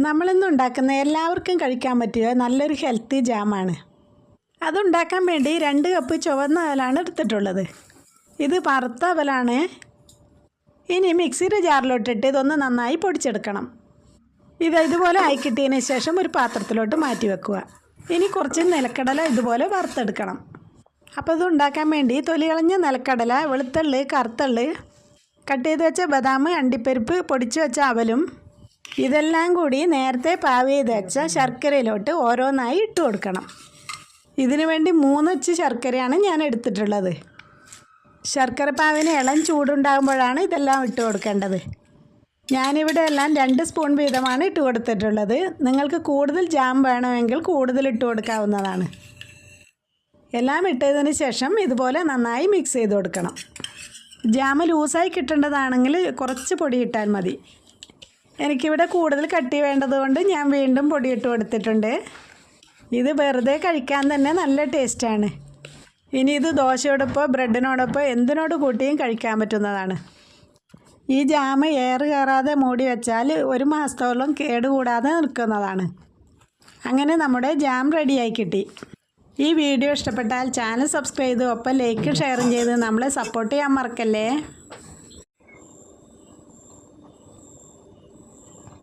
നമ്മളിന്ന് ഉണ്ടാക്കുന്ന എല്ലാവർക്കും കഴിക്കാൻ പറ്റിയ നല്ലൊരു ഹെൽത്തി ജാമാണ്. അതുണ്ടാക്കാൻ വേണ്ടി 2 കപ്പ് ചുവന്ന അവലാണ് എടുത്തിട്ടുള്ളത്. ഇത് വറുത്ത അവലാണ്. ഇനി മിക്സിയുടെ ജാറിലോട്ടിട്ട് ഇതൊന്ന് നന്നായി പൊടിച്ചെടുക്കണം. ഇതുപോലെ ആയി കിട്ടിയതിന് ശേഷം ഒരു പാത്രത്തിലോട്ട് മാറ്റി വെക്കുക. ഇനി കുറച്ച് നിലക്കടല ഇതുപോലെ വറുത്തെടുക്കണം. അപ്പോൾ ഇത് ഉണ്ടാക്കാൻ വേണ്ടി തൊലി കളഞ്ഞ നിലക്കടല, വെളുത്തുള്ളി, കറുത്തുള്ളി, കട്ട് ചെയ്ത് വെച്ച ബദാം, അണ്ടിപ്പരിപ്പ്, പൊടിച്ച് വെച്ച അവലും ഇതെല്ലാം കൂടി നേരത്തെ പാവ് ചെയ്ത് വെച്ച ശർക്കരയിലോട്ട് ഓരോന്നായി ഇട്ട് കൊടുക്കണം. ഇതിനു വേണ്ടി 3 ഇഞ്ച് ശർക്കരയാണ് ഞാൻ എടുത്തിട്ടുള്ളത്. ശർക്കര പാവിന് ഇളം ചൂടുണ്ടാകുമ്പോഴാണ് ഇതെല്ലാം ഇട്ട് കൊടുക്കേണ്ടത്. ഞാനിവിടെ എല്ലാം 2 സ്പൂൺ വീതമാണ് ഇട്ട് കൊടുത്തിട്ടുള്ളത്. നിങ്ങൾക്ക് കൂടുതൽ ജാം വേണമെങ്കിൽ കൂടുതൽ ഇട്ട് കൊടുക്കാവുന്നതാണ്. എല്ലാം ഇട്ടതിന് ശേഷം ഇതുപോലെ നന്നായി മിക്സ് ചെയ്ത് കൊടുക്കണം. ജാം ലൂസായി കിട്ടേണ്ടതാണെങ്കിൽ കുറച്ച് പൊടി ഇട്ടാൽ മതി. എനിക്കിവിടെ കൂടുതൽ കട്ടി വേണ്ടതുകൊണ്ട് ഞാൻ വീണ്ടും പൊടിയിട്ട് കൊടുത്തിട്ടുണ്ട്. ഇത് വെറുതെ കഴിക്കാൻ തന്നെ നല്ല ടേസ്റ്റാണ്. ഇനി ഇത് ദോശയോടൊപ്പം ബ്രെഡിനോടൊപ്പം എന്തിനോട് കൂട്ടിയും കഴിക്കാൻ പറ്റുന്നതാണ്. ഈ ജാം എയർ കയറാതെ മൂടി വെച്ചാൽ 1 മാസത്തോളം കേടുകൂടാതെ നിൽക്കുന്നതാണ്. അങ്ങനെ നമ്മുടെ ജാം റെഡിയായി കിട്ടി. ഈ വീഡിയോ ഇഷ്ടപ്പെട്ടാൽ ചാനൽ സബ്സ്ക്രൈബ് ചെയ്ത് ഒപ്പം ലൈക്കും ഷെയറും ചെയ്ത് നമ്മളെ സപ്പോർട്ട് ചെയ്യാൻ മറക്കല്ലേ.